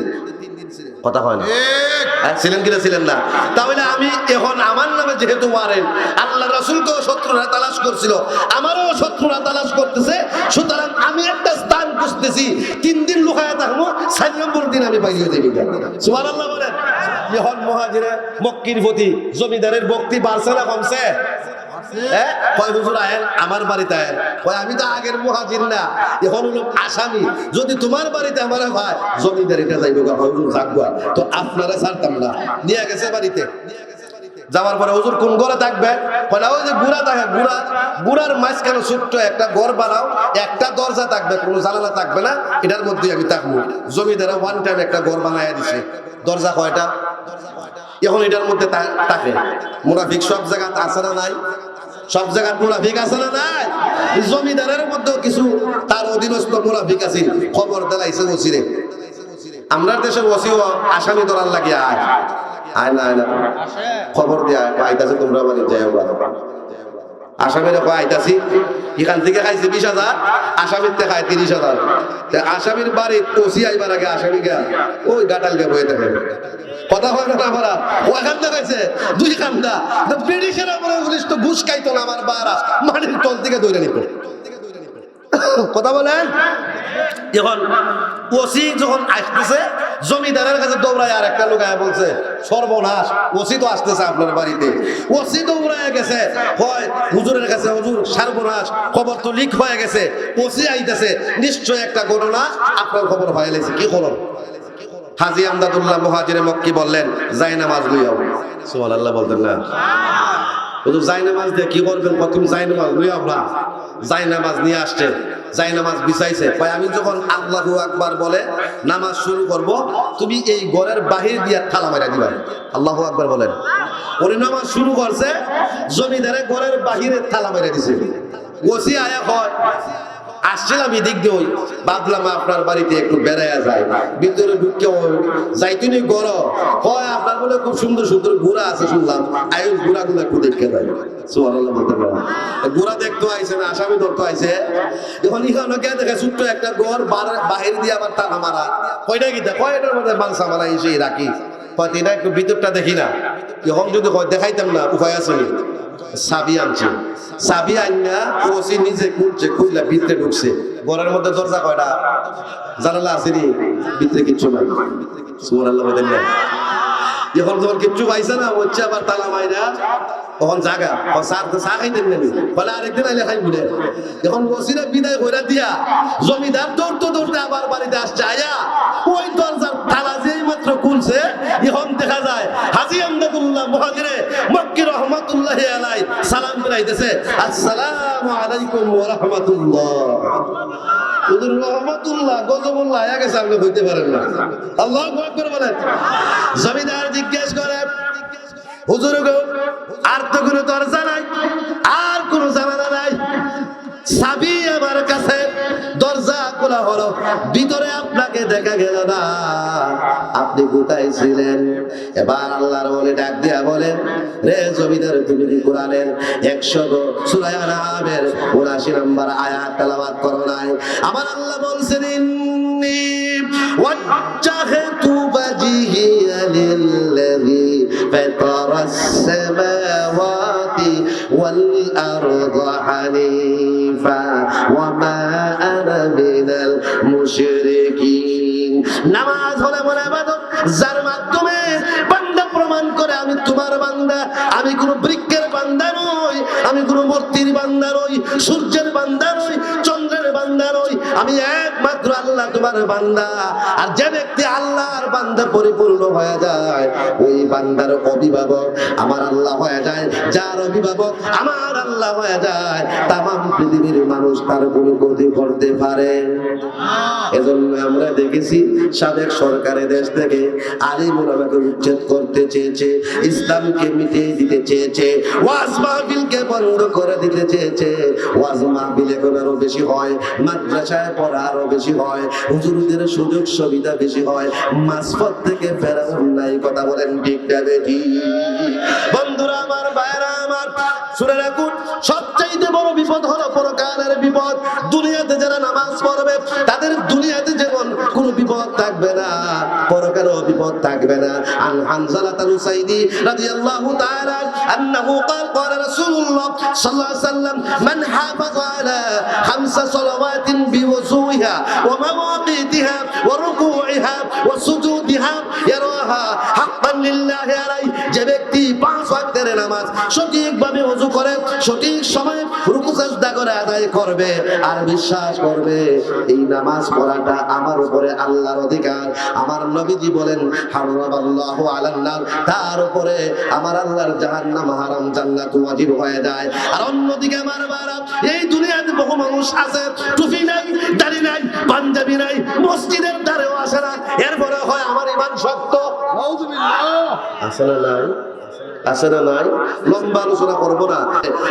[SPEAKER 1] কথা হয় না? ছিলেন কিনা? ছিলেন না? তাহলে আমি এখন আমার নামে যেহেতু ওয়ারেন্ট, আল্লাহ রাসূলকেও শত্রুরা তালাশ করছিল, আমারও শত্রুরা তালাশ করতেছে, সুতরাং আমি একটা স্থান খুঁজতেছি, 3 দিন লুকায়া থাকবো, 4 নম্বর দিন আমি বাইরে যাবি। সুবহানাল্লাহ বলেন। এখন মুহাজিরে মক্কির প্রতি জমিদারের ভক্তি বাড়ছে না কমছে? কয় হুজুর আয়েন আমার বাড়িতে আয়েন। কয় আমি তো আগের মুহাজির না, এখন হলো আসামি। যদি তোমার বাড়িতে আমার ভাই জমিদারিটা যাইব, হুজুর থাকবো তো আপনারা ছাড়তাম না। নিয়ে গেছে বাড়িতে। যাওয়ার পরে হুজুর কোন ঘরে থাকবে? কয় না ওই যে গুড়া থাকে, গুড়ার মাঝখানে ছোট্ট একটা ঘর বানাও, একটা দরজা থাকবে, কোনো জানালা থাকবে না, এটার মধ্যে আমি থাকবো। জমিদারা ওয়ান টাইম একটা ঘর বানাইয়া দিছে। দরজা কয়টা? এখন এটার মধ্যে থাকে। মুনাফিক সব জায়গা আছে না নাই? সব জায়গার মুনাফিক আছে না নাই? জমিদারের মধ্যেও কিছু তার অধীনস্থ মুনাফিক আছে। খবর দিলাইছে ওসিরে, আমরা দেশের ওসিও আসামি ধরার লাগে আয় আয় না, আয় না, খবর দিয়ে আইতাছে তোমরা মানে যাই। আসামিরা কয় আইতাছি, এখান থেকে খাইছে 20,000, আসামির থেকে খায় 30,000। আসামির বাড়ি ওসি আইবার আগে আসামি গা ওই গাটাল গে বয়ে থাকে। কথা হয় না? আমরা ওখান থেকে খাইছে 2 খান্দা। ব্রিটিশের আমরা পুলিশ তো ঘুষ খাইতো না, আমার বারা মাটির তল থেকে ধরে নিত। কথা বলেন। এখন ওসি যখন আসতেছে, জমিদারের কাছে দৌড়ায় আর একটা লোক আয়া বলছে, সর্বনাশ, ওসি তো আসতেছে আপনার বাড়িতে। ওসি দৌড়ায় গেছে, হয় হুজুরের কাছে, হুজুর সর্বনাশ, খবর তো লিক হয়ে গেছে, ওসি আইতেছে, নিশ্চয় একটা ঘটনা, আপনার খবর হয়ে গেছে। কি খবর? হাজী আমদাদুল্লাহ মুহাজিরে মক্কি বললেন, যাই নামাজ লইয়াও। সুবহানাল্লাহ বলতেন না? হুজুর যাই নামাজ দিয়ে কি করবেন? তুমি যাই নামাজ লইয়াও না। যাই নামাজ নিয়ে আসছে, যাই নামাজ বিছাইছে। ভাই আমি যখন আল্লাহু আকবার বলে নামাজ শুরু করব, তুমি এই ঘরের বাহির দিয়ে থালা মারা দিবা। আল্লাহু আকবার বলেন। ওই নামাজ শুরু করছে, জমিদারে ঘরের বাহিরে থালা মারা দিছে। ওসি আয়া হয়, আসছিলাম এদিক দিয়ে, ওই ভাবলাম আপনার বাড়িতে একটু বেড়াইয়া যায়, ভিতরে ঢুকে যাইতুনি গরম হয়, আপনার বলে খুব সুন্দর সুন্দর ঘোড়া আছে শুনলাম, আয়ুষ ঘোড়া গুলো একটু দেখতে যায়। সুবহানাল্লাহ বলতে পারেন। ঘোড়া দেখতে আইছে না, আসামি ধরতে আইছে। এখন এখানে কে দেখে ছোট্ট একটা ঘর বাহির দিয়ে আবার টাকা মারা। কয়টা কি কয় এটার মধ্যে মাংসা মারা এসে রাখি। কয়দিন একটু ভিতরটা দেখি না, এখন যদি দেখাইতাম না উপায় আছে নি। চাবি আনছি, চাবি আইনা ওসি নিজে খুলছে, খুললা ভিতরে ঢুকছে। ঘরের মধ্যে দরজা কয়টা, জানালা আছে নি, ভিতরে কিচ্ছু নাই। সুবহানাল্লাহ বলেন না। এখন যখন কিচ্ছু পাইছে না, হচ্ছে আবার তালা মাইরা তখন জাগা চা খাইতেন নামি বলে আরেকদিন আইলে খাই বলে। এখন ওসিরা বিদায় কইরা দিয়া জমিদার দৌড়তে দৌড়তে আবার বাড়িতে আসছে। আয়া ওই দরজার তালা যেই মাত্র খুলছে, এখন দেখা যায় হাজী আমদাদুল্লাহ মুহাজিরে মক্কি রহমাতুল্লাহি আলাইহি সালাম ফিরাইতেছে, আসসালামু আলাইকুম ওয়া রাহমাতুল্লাহ। হুজুর রহমাতুল্লাহ গজবুল্লাহ আয়া গেছে, আপনি হইতে পারেন না। আল্লাহু আকবার বলেন। জমিদার জিজ্ঞেস করে, হুজুর গো আর তো কোনো দরজা নাই, আর কোনো জানালা নাই, চাবি আমার কাছে, দরজা খোলা হলো, ভিতরে আপনাকে দেখা গেল না, আপনি কোথায় ছিলেন? এবার আল্লাহর ওলি ডাক দিয়া বলেন, রে জমিদার, তুমি কি কোরআনের 100 সূরা আনামের 79 নম্বর আয়াত তেলাওয়াত করো নাই? আমার আল্লাহ বলছেন, ইন্নী ওয়াজ্জাহতু ওয়াজহিয়া লিল্লাযী ফাতারাস সামাওয়াতি ওয়াল আরদা হানিফা ওয়া মা আনা মিনাল মুশরিকিন। নামাজ হলো এমন ইবাদত যার মাধ্যমে বান্দা প্রমাণ করে আমি তোমার বান্দা, আমি কোনো বৃক্ষের বান্দা নই, আমি কোনো মূর্তির বান্দা নই, সূর্যের বান্দা নই, চন্দ্রের বান্দা নই, আমি একমাত্র আল্লাহ তোমার বান্দা। আর যে ব্যক্তি আল্লাহর বান্দা পরিপূর্ণ হয়ে যায়, ওই বান্দার অভিভাবক আমার আল্লাহ হয়ে যায়, যার অভিভাবক আমার আল্লাহ হয়ে যায়, তামাম পৃথিবীর মানুষ তার কোনো ক্ষতি করতে পারে। এজন্য আমরা দেখেছি সাবেক সরকারের দেশ থেকে আলিম ওলামাকে উচ্ছেদ করতে চেয়েছে, ইসলামকে মিটিয়ে দিতে চেয়েছে, ওয়াজ মাহফিলকে বন্ধ করে দিতে চেয়েছে। ওয়াজ মাহফিল এখন আরো বেশি হয়, মাদ্রাসায় পড়া আরো বেশি হয়, হুজুরদের সুযোগ সুবিধা বেশি হয়, মাঝপথ থেকে ফেরার নাই। কথা বলেন ঠিক না বেঠিক? বন্ধুরা আমার, ভাইরা আমার, শুনে রাখুন, সবচাইতে বড় বিপদ হলো পরকালের বিপদ। দুনিয়াতে যারা নামাজ পড়বে তাদের দুনিয়াতে যেমন কোনো বিপদ থাকবে না, পরকালেও বিপদ থাকবে না। আন হানজালা তালুসাইদি রাদিয়াল্লাহু তাআলা আন্নাহু ক্বালা রাসূলুল্লাহ সাল্লাল্লাহু আলাইহি ওয়াসাল্লাম মান হাফাযা আলা 5 সালাওয়াতিন বিওযুহিহা ওয়া মাওয়াকিতিহা ওয়া রুকুইহা ওয়া সুজুদিহা ইয়ারাহা হাক্কান লিল্লাহি আলাইহি। যে ব্যক্তি 5 ওয়াক্তের নামাজ সঠিকভাবে ওযু করে, সঠিক সময়ে রুকু সাজদা করে আদায় করবে, আর বিশ্বাস করবে এই নামাজ পড়াটা আমার উপরে আল্লাহর অধিকার, আমার নবীজি বলেন হারামাল্লাহু আলান নার, তার উপরে আমার আল্লাহর জাহান্নাম হারাম, জান্নাত ওয়াজিব হয়ে যায়। আর অন্যদিকে আমার বাবা, এই দুনিয়াতে বহু মানুষ আছে, টুপি নাই, দাড়ি নাই, পাঞ্জাবি নাই, মসজিদের ধারেও আসে না, এরপরে হয় আমার ঈমান শক্ত। নাউযুবিল্লাহ। আসে না নাই? আসে না নাই? লম্বা আলোচনা করবো না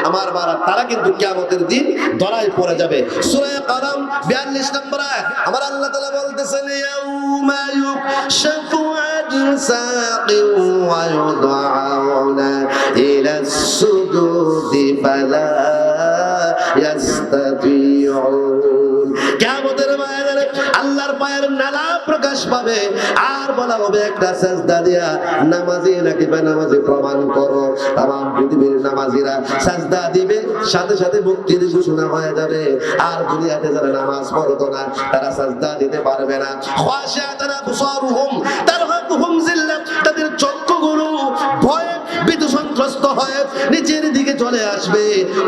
[SPEAKER 1] আমার বাবা, তারা কিন্তু কিয়ামতের দিন ধরায় পড়ে যাবে। সূরা কালাম 42 নম্বর আয়াত আমার আল্লাহ তাআলা বলতেছেন, ইয়াউমা ইউকশাফু আন সাকিন ওয়া ইউদআউনা ইলাস সুজুদি ফালা ইয়াস্তাতিউন। কিয়ামতের ময়দানে আল্লাহর পায়ের নালা প্রকাশ পাবে, আর বলা হবে একটা সাজদা দিয়া নামাজি নাকি বেনামাজি প্রমাণ করো। তামাম পৃথিবীর নামাজিরা সাজদা দিবে, সাথে সাথে মুক্তির ঘোষণা হয়ে যাবে। আর দুনিয়াতে যারা নামাজ পড়তো না তারা সাজদা দিতে পারবে না। খাশিয়াতান আবসারুহুম তারহাকুহুম জিল্লাহ, তাদের চক্ষুগুলো ভয়ে বিদ্যুৎগ্রস্ত হয়ে নিচের দিকে চলে আসবে,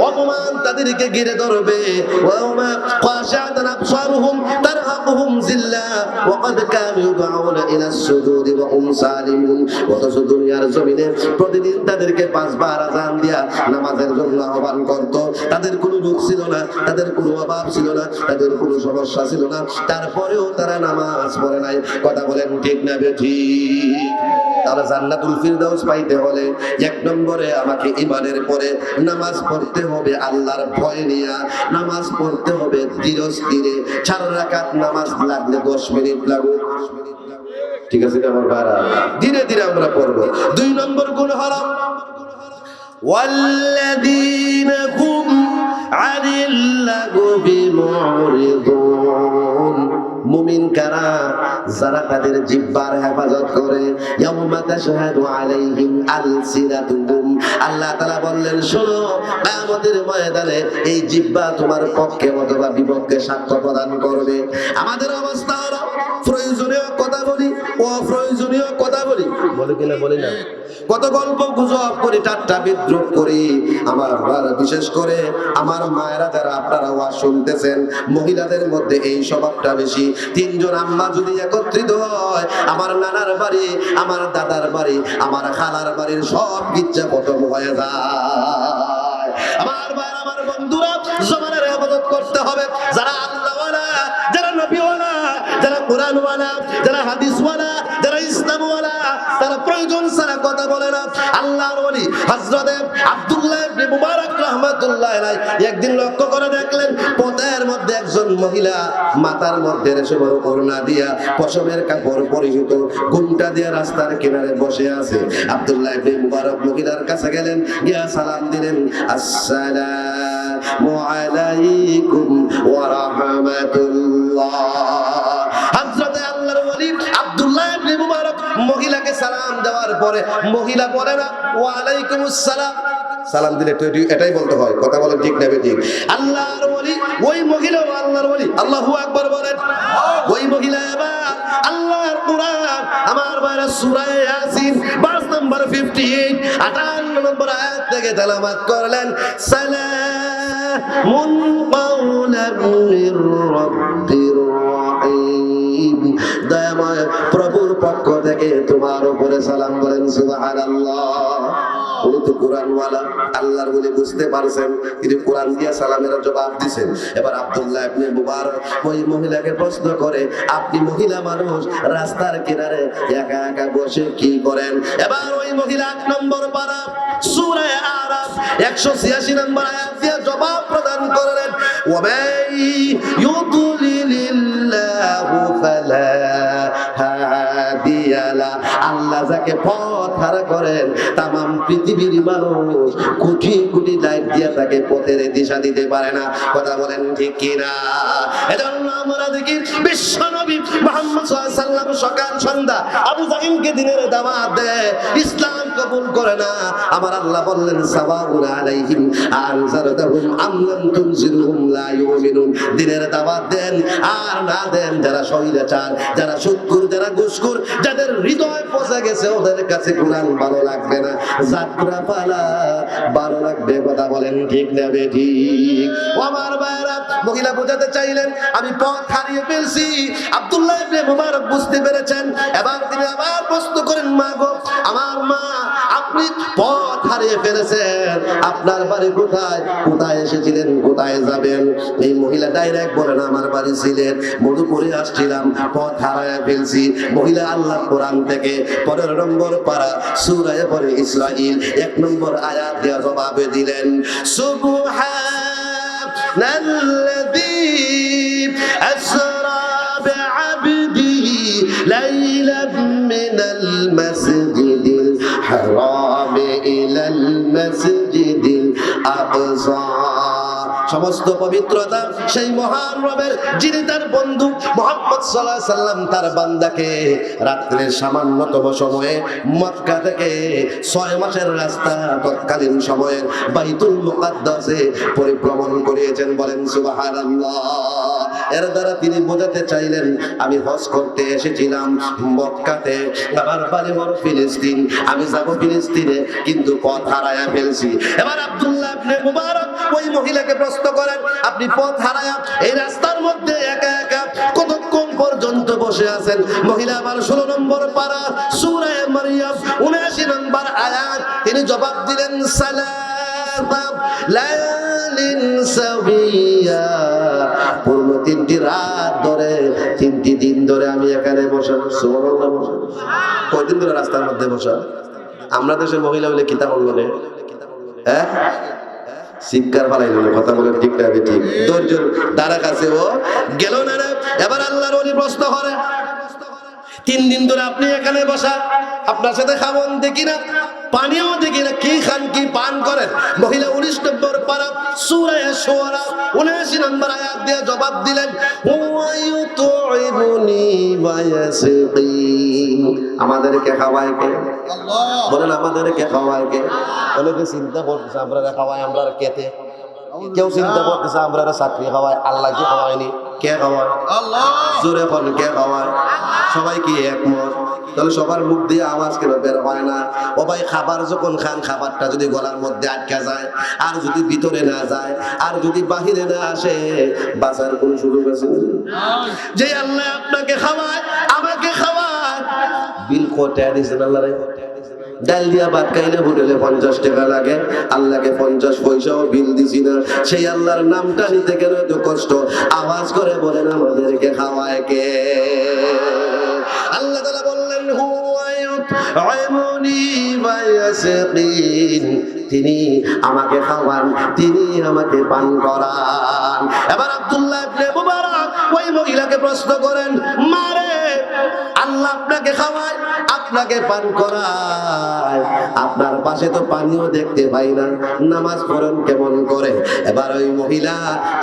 [SPEAKER 1] অপমান তাদেরকে ঘিরে ধরবে। ওয়ামা খাশিয়াতান আবসারুহুম তারহাকুহুম জিল্লাহ ওয়া ক্বাদ কানু ইউদআউনা ইলাস সুজুদি ওয়া হুম সালিমুন। অথচ দুনিয়ার জমিনে প্রতিদিন তাদেরকে 5 বার আযান দিয়া নামাজের জন্য আহ্বান করত। তাদের কোনো দুঃখ ছিল না, তাদের কোনো অভাব ছিল না, তাদের কোনো সমস্যা ছিল না, তারপরেও তারা নামাজ পড়ে নাই। কথা বলেন ঠিক না বেঠিক? তাহলে জান্নাতুল ফিরদাউস পাইতে হলে 1 নম্বরে আমাকে ঈমানের পরে নামাজ পড়তে হবে আল্লাহর ভয় নিয়ে, নামাজ পড়তে হবে ধীরে স্থিরে। 4 রাকাত নামাজ লাগলে 10 মিনিট লাগুক, ঠিক আছে আমার ভাইরা? ধীরে ধীরে আমরা পড়বো। 2 নম্বর গুণ হলো ওয়াল্লাযীনা হুম আনিল লাগবি মুরিদুন। মুমিন কারা? যারা তাদের জিহ্বার হেফাজত করে ইয়াউমা তাশহাদু আলাইহিম আলসিনাতুহুম আল্লাহ তাআলা বললেন শোনো কিয়ামতের ময়দানে এই জিহ্বা তোমার পক্ষে অথবা বিপক্ষে সাক্ষ্য প্রদান করবে। আমাদের অবস্থা হলো প্রয়োজনীয় কথা বলি, অপ্রয়োজনীয় কথা বলি, বলে কিনা বলি না, কত গল্প গুজব করি, ঠাট্টা বিদ্রুপ করি। আমার বিশেষ করে আমার মায়েরা যারা আপনারা ওয়াজ শুনতেছেন, মহিলাদের মধ্যে এই স্বভাবটা বেশি। তিনজন আম্মা যদি একত্রিত হয়, আমার নানার বাড়ি, আমার দাদার বাড়ি, আমার খালার বাড়ির সব ইচ্ছা খতম হয়ে যায়। আমার ভাই, আমার বন্ধুরা, জমানের ইবাদত করতে হবে। যারা আল্লাহওয়ালা, যারা নবীওয়ালা, যারা কোরআনওয়ালা, যারা হাদিসওয়ালা, যারা ইসলামওয়ালা, তারা প্রয়োজন ছাড়া কথা বলে না। আল্লাহর ওলি হযরত আব্দুল্লাহ ইবনে মুবারক রাহমাতুল্লাহ আলাইহি একদিন লক্ষ্য করে দেখলেন পথের মধ্যে একজন মহিলা মাথার মধ্যে রেশে বড় ওড়না দিয়া পশমের কাপড় পরিহিত ঘুমটা দিয়ে রাস্তার কিনারে বসে আছে। আব্দুল্লাহ ইবনে মুবারক মহিলার কাছে গেলেন, গিয়া সালাম দিলেন, আসসালামু আলাইকুম ওয়া রাহমাতুল্লাহ। হযরত আল্লাহর ওলি আব্দুল্লাহ ইবনে মুবারক মহিলাকে সালাম দেওয়ার পরে মহিলা বলে না ওয়া আলাইকুমুস সালাম। সালাম দিলে এটাই বলতে হয়, কথা বলেন ঠিক না ঠিক? আল্লাহর ওলি ওই মহিলা আল্লাহর ওলি, আল্লাহু আকবার বলেন। ওই মহিলা এবার আল্লাহর কোরআন আমার বাইরে সূরা ইয়াসিন ভার্স নাম্বার 58 58 নম্বর আয়াত থেকে তেলাওয়াত করলেন, সালামুন কাওলাম মির রাব্বির রাহিম। দয়াময় প্রভুর পক্ষ থেকে তোমার উপরে সালাম, বলেন সুবহানাল্লাহ। উনি তো কোরআনওয়ালা, আল্লাহর বলে বুঝতে পারছেন, তিনি কোরআন দিয়া সালামের জবাব দিয়েছেন। এবার আব্দুল্লাহ ইবনে মুবারক ওই মহিলাকে প্রশ্ন করে, আপনি মহিলা মানুষ রাস্তার কিনারে একা একা বসে কি করেন? এবার ওই মহিলা 8 নম্বর পারা সূরা আরাফ 186 নম্বর আয়াত দিয়ে জবাব প্রদান করলেন, ওয়া মান ইউদ্লিলিল্লাহু ফালা হাদিয়া লা। আল্লাহ যাকে পথ হারা করেন, তামাম পৃথিবীর মানুষ কোটি কোটি লাইট দিয়ে তাকে পথের দিশা দিতে পারে না। কথা বলেন ঠিক কিনা? এজন্য আমরা দেখি বিশ্ব নবী মুহাম্মদ সাল্লাল্লাহু আলাইহি ওয়াসাল্লাম সকাল সন্ধ্যা আবু জাহিলকে দিনের দাওয়াত দেয়, ইসলাম কবুল করে না। আমার আল্লাহ বললেন, সাওয়াউন আলাইহিম আনজারতাহুম আম লাম তুনজিরহুম লা ইউমিনুন। দিনের দাওয়াত দেন আর না দেন, যারা শয়তান, যারা সুদখোর, যারা ঘুষখোর, যাদের হৃদয় পচে গেছে, ওদের কাছে কোরআন ভালো লাগবে না, যাত্রা পালা ভালো লাগবে। কথা বলেন ঠিক না বেঠিক? ও আমার ভাইরা, মহিলা বোঝাতে চাইলেন আমি পথ হারিয়ে ফেলছি। আব্দুল্লাহ ইবনে মুবারক বুঝতে পেরেছেন। এবার তিনি আবার প্রশ্ন করেন, মা গো, আমার মা, আপনি পথ হারিয়ে ফেলেছেন, আপনার বাড়ি কোথায়? কোথায় এসেছিলেন, কোথায় যাবেন? এই মহিলা ডাইরেক্ট বলেন, আমার বাড়ি সিলেট, মধুপুরে আসছিলাম, পথ হারিয়ে ফেলছি। মহিলা আল্লাহর কোরআন থেকে 15 নম্বর পারা সূরা বনি ইসরাঈল 1 নম্বর আয়াত দিয়ে জবাব দিলেন, সুবহানাল্লাযী আসরা বিআবদিহি লাইলাম মিনাল মাসজিদিল হারাম ইলাল মাসজিদিল আকসা। সমস্ত পবিত্রতা সেই মহান রবের, যিনি তার বন্ধু মুহাম্মদ সাল্লাল্লাহু আলাইহি সাল্লাম তার বান্দাকে রাত্রের সামান্যতম সময়ে মক্কা থেকে 6 মাসের রাস্তা তৎকালীন সময়ের বাইতুল মুকাদ্দাসে পরিভ্রমণ করিয়েছেন। বলেন সুবহানাল্লাহ। এর দ্বারা তিনি বোঝাতে চাইলেন, আমি হজ করতে এসেছিলাম মক্কাতে, আমার বাড়ি হলো ফিলিস্তিন, আমি যাব ফিলিস্তিনে, কিন্তু পথ হারায়া ফেলছি। এবার আব্দুল্লাহ ইবনে মুবারক ওই মহিলাকে প্রশ্ন করেন, আপনি পথ হারায়া এই রাস্তার মধ্যে একা একা কতক্ষণ পর্যন্ত বসে আছেন? মহিলা আবার 16 নম্বর পারা সূরা মারইয়াম 79 নম্বর আয়াত তিনি জবাব দিলেন, সালাম লায়ালিন সাবিয়া। পুরো 3টি রাত ধরে, 3টি দিন ধরে আমি এখানে বসে। সুবহানাল্লাহ। কয়দিন ধরে রাস্তার মধ্যে বসা? আমরা দেশের মহিলা বলে কিতাব বলে, হ্যাঁ, শিক্ষার ফালাই হলো। কথা বলে ঠিক না ঠিক? ধৈর্য দ্বারা কাছে ও গেল না রে। এবার আল্লাহর ওলি প্রশ্ন করে, 3 দিন ধরে আপনি এখানে বসা, আপনার সাথে খাওয়ান দেখি না, পানিও দেখি না, কি খান কি পান করেন? মহিলা 19 নম্বর পারা সূরা শুআরা 79 নম্বর আয়াত দিয়ে জবাব দিলেন, ওয়া ইউতঈমুনি ওয়া ইয়াসকিন। আমাদেরকে খাওয়ায় কে? আল্লাহ। বলেন আমাদেরকে খাওয়ায় কে? অনেকে চিন্তা করতেছে আমরা খাওয়াই, আমরা খেতে। কেউ চিন্তা করতেছে আমরা চাকরি খাওয়াই, আল্লাহ কি খাওয়ায়নি? কে খাওয়ায়? আল্লাহ। জোরে বল, কে খাওয়ায়? সবাই কি একমত? তাহলে সবার মুখ দিয়ে আওয়াজ কেন বের হয় না? ও ভাই, খাবার যখন খান, খাবারটা যদি গলার মধ্যে আটকা যায়, আর যদি ভিতরে না যায়, আর যদি বাহিরে না আসে, বাঁচার কোন সুযোগ আছে? যে আল্লাহ আপনাকে খাওয়ায়, আমাকে খাওয়ায়, বিল কোটে দিয়েছেন আল্লাহ রে। ডাল দিয়া ভাত খাইলে হোটেলে 50 টাকা লাগে, আল্লাহকে 50 পয়সাও বিল দিছি না। সেই আল্লাহর নামটা নিতে গেলে এত কষ্ট। আওয়াজ করে বলেন আমাদেরকে খাওয়ায় কে? আল্লাহ তাআলা বললেন, হুয়া ইউতঈমুনি ওয়া ইয়াসকিন। তিনি আমাকে খাওয়ান, তিনি আমাকে পান করান। এবার আব্দুল্লাহ ইবনে মুবারক ওই মহিলাকে প্রশ্ন করেন, মারে, আল্লাহ আপনাকে খাওয়ায়, আপনাকে পান করায়, আপনার পাশে তো পানিও দেখতে পাই না, নামাজ পড়েন কেমন করে? এবার ওই মহিলা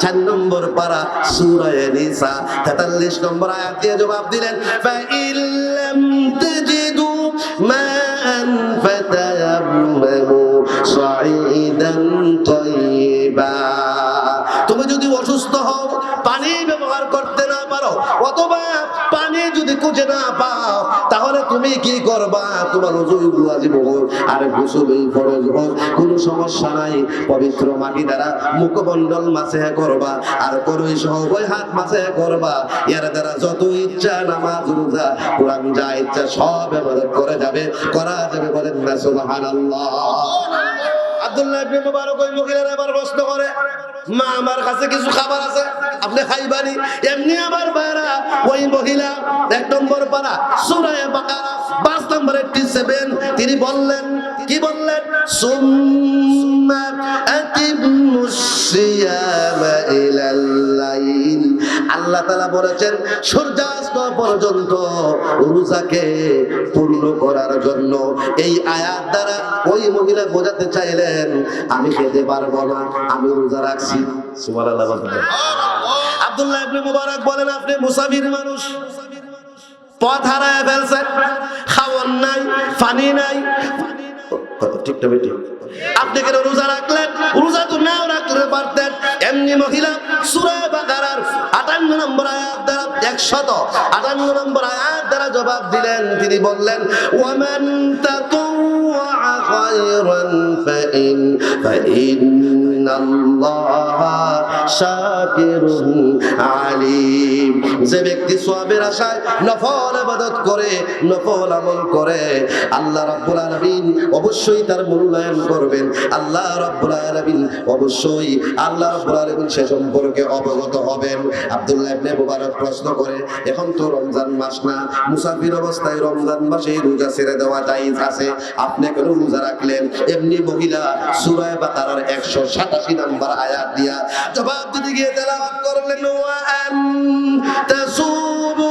[SPEAKER 1] 4 নম্বর পারা সূরা নিসা 43 নম্বর আয়াত দিয়ে জবাব দিলেন, ফাইল্লাম তাজিদু মান ফাতায়াম্মামু সাঈদান তাইয়্যিবা। তুমি যদি অসুস্থ হও, পানি ব্যবহার করতে না পারো, অথবা পানি যদি খুঁজে না পাও, তাহলে তুমি কি করবা? তোমার ওযুই ওয়াজিব হোক আর গোসলই ফরজ হোক, কোনো সমস্যা নাই। পবিত্র মাটি দ্বারা মুখমণ্ডল মাসে করবা, আর করই সহ ওই হাত মাসে করবা। এর দ্বারা যত ইচ্ছা নামাজ, রোজা, কোরআন যা ইচ্ছা সব ইবাদত করা যাবে। বলেন না সুবহানাল্লাহ। আব্দুল্লাহ ইবনে মুবারক ওই মহিলার এবার প্রশ্ন করে, মা, আমার কাছে কিছু খাবার আছে, আপনি খাইবানি? এমনি আবার বাইরা ওই মহিলা 1 নম্বর পারা সূরা বাকারা 5 নম্বর 87 তিনি বললেন, কি বললেন? সুম্মা আতিমুস সিয়ামা ইলাল লাইল। আল্লাহ তাআলা বলেছেন সূর্যাস্ত পর্যন্ত রোজাকে পূর্ণ করার জন্য। এই আয়াত দ্বারা ওই মহিলা বোঝাতে চাইলেন, আমি খেতে পারবো না, আমি রোজা রাখছি। সুবহানাল্লাহ। আব্দুল্লাহ ইবনে মুবারক বলেন, আপনি মুসাফির মানুষ, পথ হারায় ফেলছেন, খাওয়ার নাই, পানি নাই, ঠিক না বেটি? আপনি কেন রোজা রাখলেন? রোজা তো নাও রাখতে পারতেন। এমনি মহিলা সূরা বাকারার 58 নম্বর আয়াত দ্বারা 158 নম্বর আয়াত দ্বারা জবাব দিলেন। তিনি বললেন, ওয়ামান তাতাওয়া খায়রান ফাইন্নাল্লাহা শাকিরুন আলিম। যে ব্যক্তি সওয়াবের আশায় নফল ইবাদত করে, নফল আমল করে, আল্লাহ রাব্বুল আলামিন অবশ্যই তার মূল্যায়ন করবেন। আল্লাহ রাব্বুল আলামিন অবশ্যই সে সম্পর্কে অবগত হবেন। আব্দুল্লাহ ইবনে মুবারক প্রশ্ন করে, এখন তো রমজান মাস না, মুসাফির অবস্থায় রমজান মাসে রোজা ছেড়ে দেওয়া জায়েজ আছে, আপনি কেন রোজা রাখলেন? এমনি মহিলা সূরা বাকারার 187 নম্বর আয়াত দিয়া জবাব দিতে গিয়ে তেলাওয়াত করলেন, ওয়া আন তাসুবু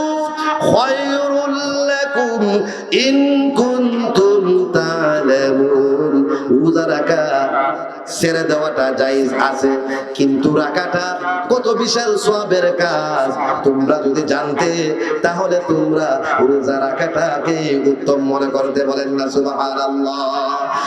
[SPEAKER 1] খায়রুল লাকুম ইন কুনতুম তা'লামুন। রোজা রাখা ছেড়ে দেওয়াটা জায়েজ আছে, কিন্তু রাখাটা কত বিশাল সওয়াবের কাজ তোমরা যদি জানতে, তাহলে তোমরা রোজা রাখাটাকে উত্তম মনে করতে। বলেন না সুবহানাল্লাহ।